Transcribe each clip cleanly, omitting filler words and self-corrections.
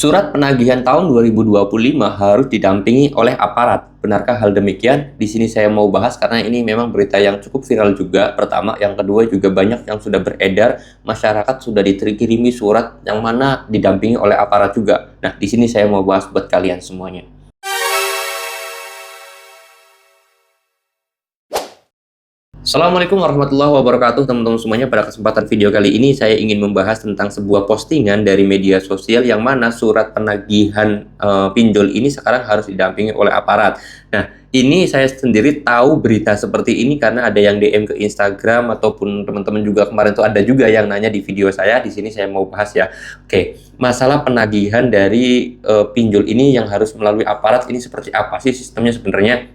Surat penagihan tahun 2025 harus didampingi oleh aparat. Benarkah hal demikian? Di sini saya mau bahas karena ini memang berita yang cukup viral juga. Pertama, yang kedua juga banyak yang sudah beredar. Masyarakat sudah dikirimi surat yang mana didampingi oleh aparat juga. Nah, di sini saya mau bahas buat kalian semuanya. Assalamualaikum warahmatullahi wabarakatuh teman-teman semuanya. Pada kesempatan video kali ini saya ingin membahas tentang sebuah postingan dari media sosial yang mana surat penagihan pinjol ini sekarang harus didampingi oleh aparat. Nah, ini saya sendiri tahu berita seperti ini karena ada yang DM ke Instagram ataupun teman-teman juga kemarin tuh ada juga yang nanya di video saya. Di sini saya mau bahas ya. Oke, masalah penagihan dari pinjol ini yang harus melalui aparat ini seperti apa sih sistemnya sebenarnya?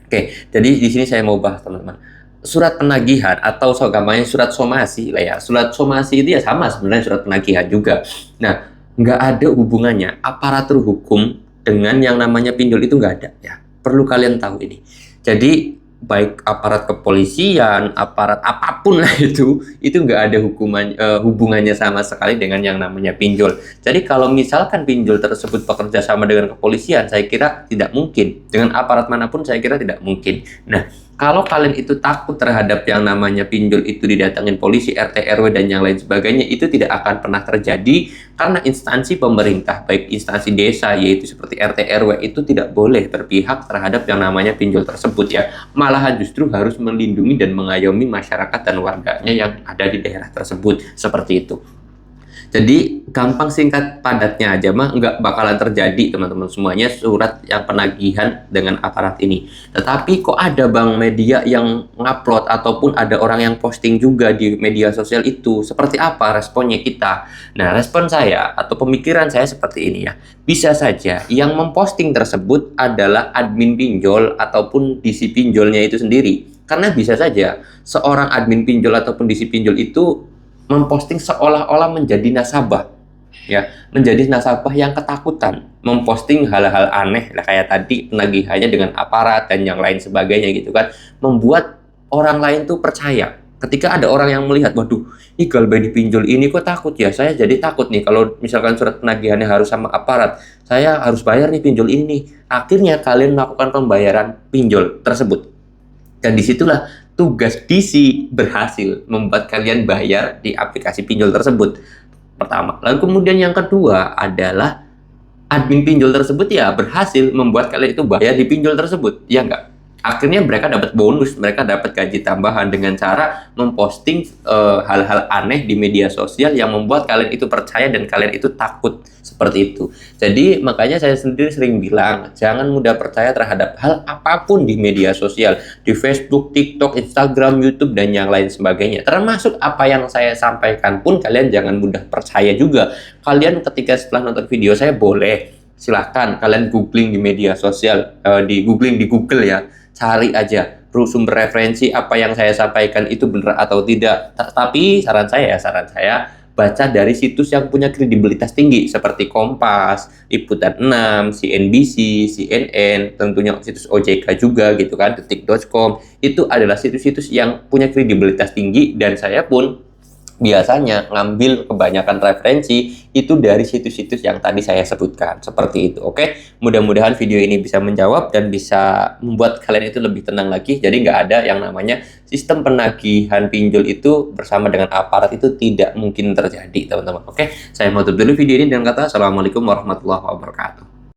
Oke, jadi di sini saya mau bahas teman-teman. Surat penagihan atau gampangnya surat somasi lah ya. Surat somasi itu ya sama sebenarnya surat penagihan juga. Nah, nggak ada hubungannya aparatur hukum dengan yang namanya pinjol itu nggak ada ya. Perlu kalian tahu ini. Jadi baik aparat kepolisian, aparat apapun lah itu nggak ada hubungannya sama sekali dengan yang namanya pinjol. Jadi kalau misalkan pinjol tersebut bekerja sama dengan kepolisian, saya kira tidak mungkin. Dengan aparat manapun saya kira tidak mungkin. Nah, kalau kalian itu takut terhadap yang namanya pinjol itu didatangin polisi, RT, RW, dan yang lain sebagainya, itu tidak akan pernah terjadi karena instansi pemerintah, baik instansi desa, yaitu seperti RT, RW, itu tidak boleh berpihak terhadap yang namanya pinjol tersebut ya. Malahan justru harus melindungi dan mengayomi masyarakat dan warganya yang ada di daerah tersebut, seperti itu. Jadi gampang singkat padatnya aja mah nggak bakalan terjadi teman-teman semuanya surat yang penagihan dengan aparat ini. Tetapi kok ada bang media yang ngupload ataupun ada orang yang posting juga di media sosial itu. Seperti apa responnya kita? Nah, respon saya atau pemikiran saya seperti ini ya. Bisa saja yang memposting tersebut adalah admin pinjol ataupun DC pinjolnya itu sendiri. Karena bisa saja seorang admin pinjol ataupun DC pinjol itu memposting seolah-olah menjadi nasabah ya, menjadi nasabah yang ketakutan, memposting hal-hal aneh lah kayak tadi penagihannya dengan aparat dan yang lain sebagainya gitu kan, membuat orang lain tuh percaya. Ketika ada orang yang melihat, waduh, ini Galbay dipinjol ini kok takut ya, saya jadi takut nih kalau misalkan surat penagihannya harus sama aparat, saya harus bayar nih pinjol ini. Akhirnya kalian melakukan pembayaran pinjol tersebut. Dan disitulah tugas DC berhasil membuat kalian bayar di aplikasi pinjol tersebut. Pertama. Lalu kemudian yang kedua adalah admin pinjol tersebut ya berhasil membuat kalian itu bayar di pinjol tersebut. Ya enggak? Akhirnya mereka dapat bonus, mereka dapat gaji tambahan dengan cara memposting hal-hal aneh di media sosial yang membuat kalian itu percaya dan kalian itu takut seperti itu. Jadi makanya saya sendiri sering bilang jangan mudah percaya terhadap hal apapun di media sosial, di Facebook, TikTok, Instagram, YouTube dan yang lain sebagainya. Termasuk apa yang saya sampaikan pun kalian jangan mudah percaya juga. Kalian ketika setelah nonton video saya boleh silahkan kalian googling di media sosial, di Google ya. Cari aja sumber referensi apa yang saya sampaikan itu benar atau tidak. Tapi saran saya baca dari situs yang punya kredibilitas tinggi seperti Kompas, Liputan 6, CNBC, CNN, tentunya situs OJK juga gitu kan, detik.com. Itu adalah situs-situs yang punya kredibilitas tinggi dan saya pun biasanya ngambil kebanyakan referensi itu dari situs-situs yang tadi saya sebutkan seperti itu. Oke, mudah-mudahan video ini bisa menjawab dan bisa membuat kalian itu lebih tenang lagi. Jadi nggak ada yang namanya sistem penagihan pinjol itu bersama dengan aparat itu tidak mungkin terjadi teman-teman. Oke, saya mau tutup dulu video ini dengan kata assalamualaikum warahmatullahi wabarakatuh.